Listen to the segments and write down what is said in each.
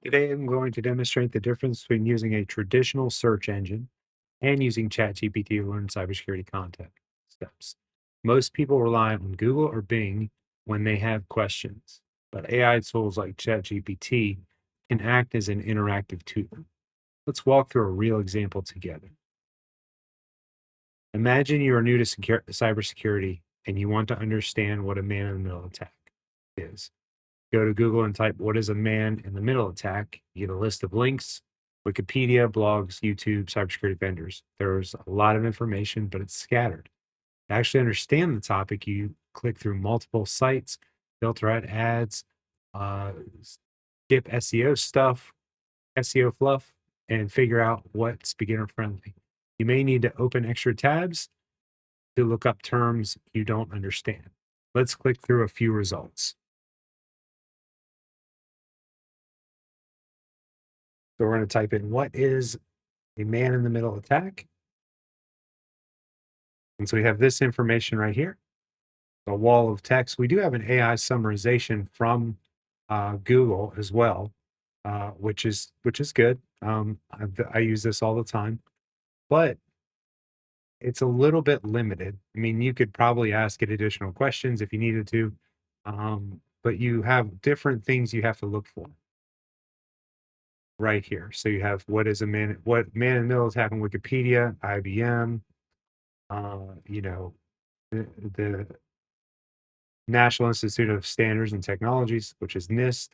Today, I'm going to demonstrate the difference between using a traditional search engine and using ChatGPT to learn cybersecurity content steps. Most people rely on Google or Bing when they have questions, but AI tools like ChatGPT can act as an interactive tutor. Let's walk through a real example together. Imagine you are new to cybersecurity and you want to understand what a man in the middle attack is. Go to Google and type what is a man in the middle attack. You get a list of links, Wikipedia, blogs, YouTube, cybersecurity vendors. There's a lot of information, but it's scattered. To actually understand the topic, you click through multiple sites, filter out ads, uh, skip SEO stuff, SEO fluff, and figure out what's beginner friendly. You may need to open extra tabs to look up terms you don't understand. Let's click through a few results. So we're going to type in what is a man in the middle attack. And so we have this information right here, a wall of text. We do have an AI summarization from Google as well, which is good. I use this all the time, but it's a little bit limited. I mean, you could probably ask it additional questions if you needed to, but you have different things you have to look for right here. So you have what man in the middle attack on Wikipedia, IBM, you know, the National Institute of Standards and Technologies, which is NIST,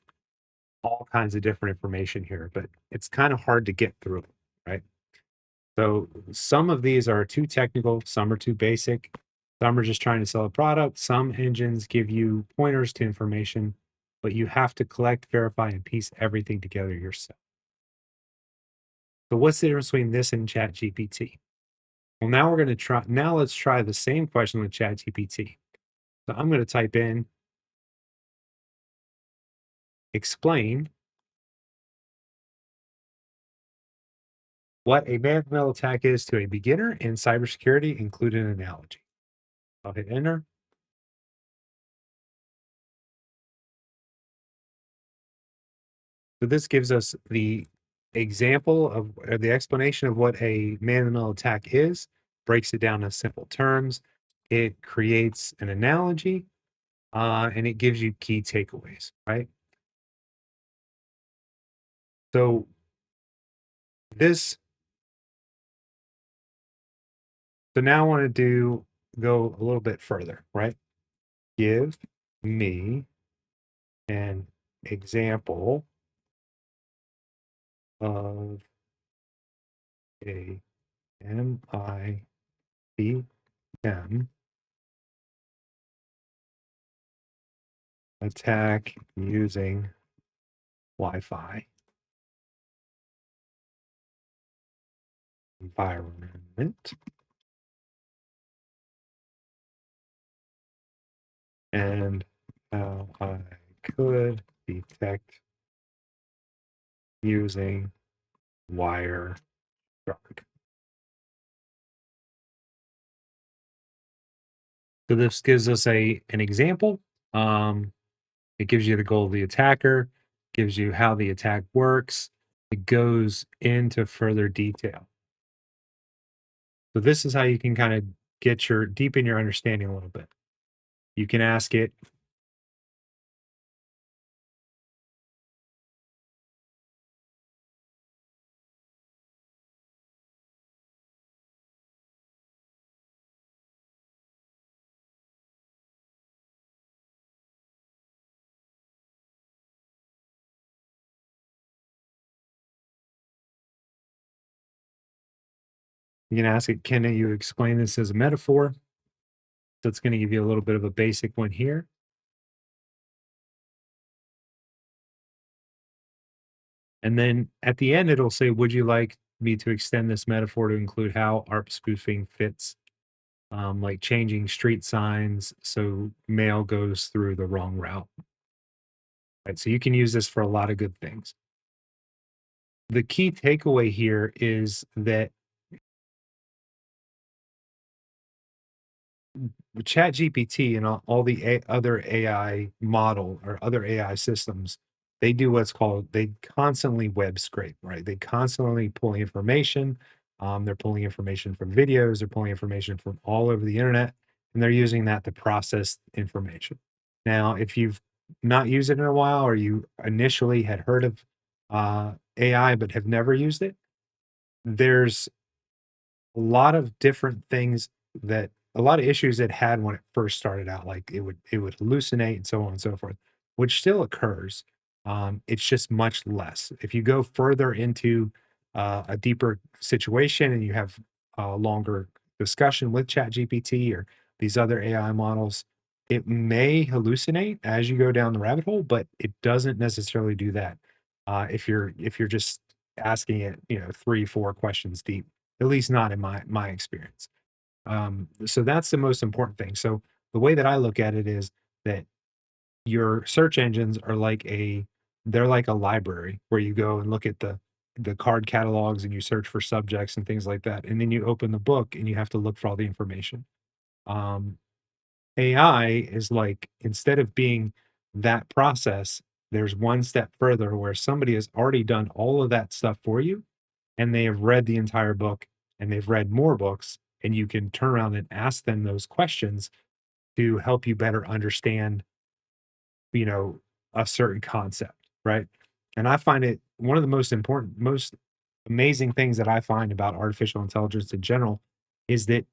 all kinds of different information here, but it's kind of hard to get through, right? So some of these are too technical, some are too basic, some are just trying to sell a product. Some engines give you pointers to information, but you have to collect, verify, and piece everything together yourself. So what's the difference between this and ChatGPT? Well, now let's try the same question with ChatGPT. So I'm going to type in explain what a man-to-man attack is to a beginner in cybersecurity, include an analogy. I'll hit enter. So this gives us the example of the explanation of what a man-in-the-middle attack is, breaks it down in simple terms. It creates an analogy, and it gives you key takeaways, right? So this, so now I want to go a little bit further, right? Give me an example of a MIBM attack using Wi-Fi environment and how I could detect using Wireshark. So this gives us an example. Um, it gives you the goal of the attacker, gives you how the attack works. It goes into further detail. So this is how you can kind of deepen your understanding a little bit. You can ask it, can you explain this as a metaphor? So it's going to give you a little bit of a basic one here. And then at the end, it'll say, would you like me to extend this metaphor to include how ARP spoofing fits, like changing street signs so mail goes through the wrong route? Right. So you can use this for a lot of good things. The key takeaway here is that ChatGPT and all the other AI model or other AI systems they do what's called, they constantly web scrape, right? They constantly pull information. They're pulling information from videos, they're pulling information from all over the internet, and they're using that to process information. Now, if you've not used it in a while, or you initially had heard of AI but have never used it, there's a lot of different things that a lot of issues it had when it first started out, like it would hallucinate and so on and so forth, which still occurs. It's just much less. If you go further into a deeper situation and you have a longer discussion with ChatGPT or these other AI models, it may hallucinate as you go down the rabbit hole, but it doesn't necessarily do that. If you're just asking it, 3, 4 questions deep, at least not in my experience. So that's the most important thing. So the way that I look at it is that your search engines are they're like a library where you go and look at the card catalogs and you search for subjects and things like that. And then you open the book and you have to look for all the information. Um, AI is like, instead of being that process, there's one step further where somebody has already done all of that stuff for you, and they have read the entire book and they've read more books, and you can turn around and ask them those questions to help you better understand, you know, a certain concept, right? And I find it one of the most important, most amazing things that I find about artificial intelligence in general is that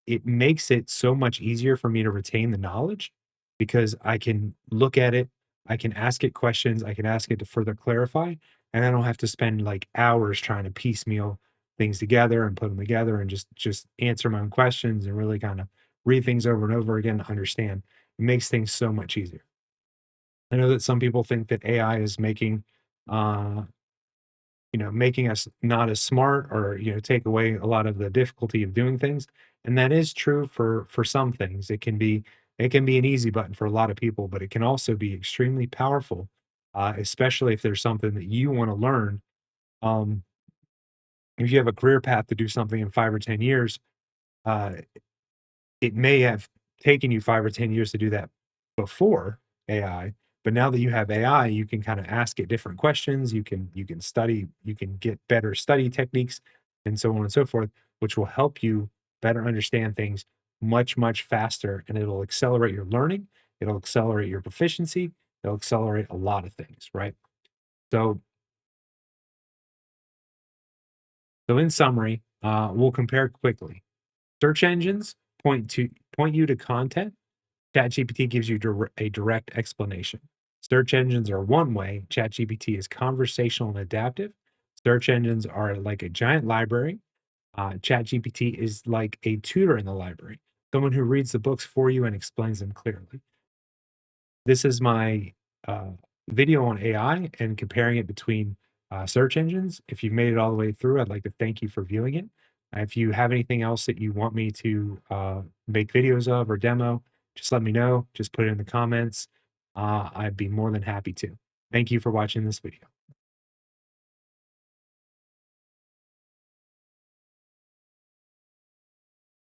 it makes it so much easier for me to retain the knowledge because I can look at it, I can ask it questions, I can ask it to further clarify, and I don't have to spend like hours trying to piecemeal things together and put them together and just answer my own questions and really kind of read things over and over again to understand. It makes things so much easier. I know that some people think that AI is uh, making us not as smart, or, take away a lot of the difficulty of doing things. And that is true for some things. It can be an easy button for a lot of people, but it can also be extremely powerful, especially if there's something that you want to learn. Um, if you have a career path to do something in 5 or 10 years, uh, it may have taken you 5 or 10 years to do that before AI, but now that you have AI, you can kinda ask it different questions, you can study, you can get better study techniques, and so on and so forth, which will help you better understand things much, much faster, and it'll accelerate your learning, it'll accelerate your proficiency, it'll accelerate a lot of things, right? So so in summary, we'll compare quickly. Search engines point you to content. ChatGPT gives you a direct explanation. Search engines are one way. ChatGPT is conversational and adaptive. Search engines are like a giant library. ChatGPT is like a tutor in the library, someone who reads the books for you and explains them clearly. This is my uh, video on AI and comparing it between search engines. If you've made it all the way through, I'd like to thank you for viewing it. If you have anything else that you want me to make videos of or demo, just let me know. Just put it in the comments. I'd be more than happy to. Thank you for watching this video.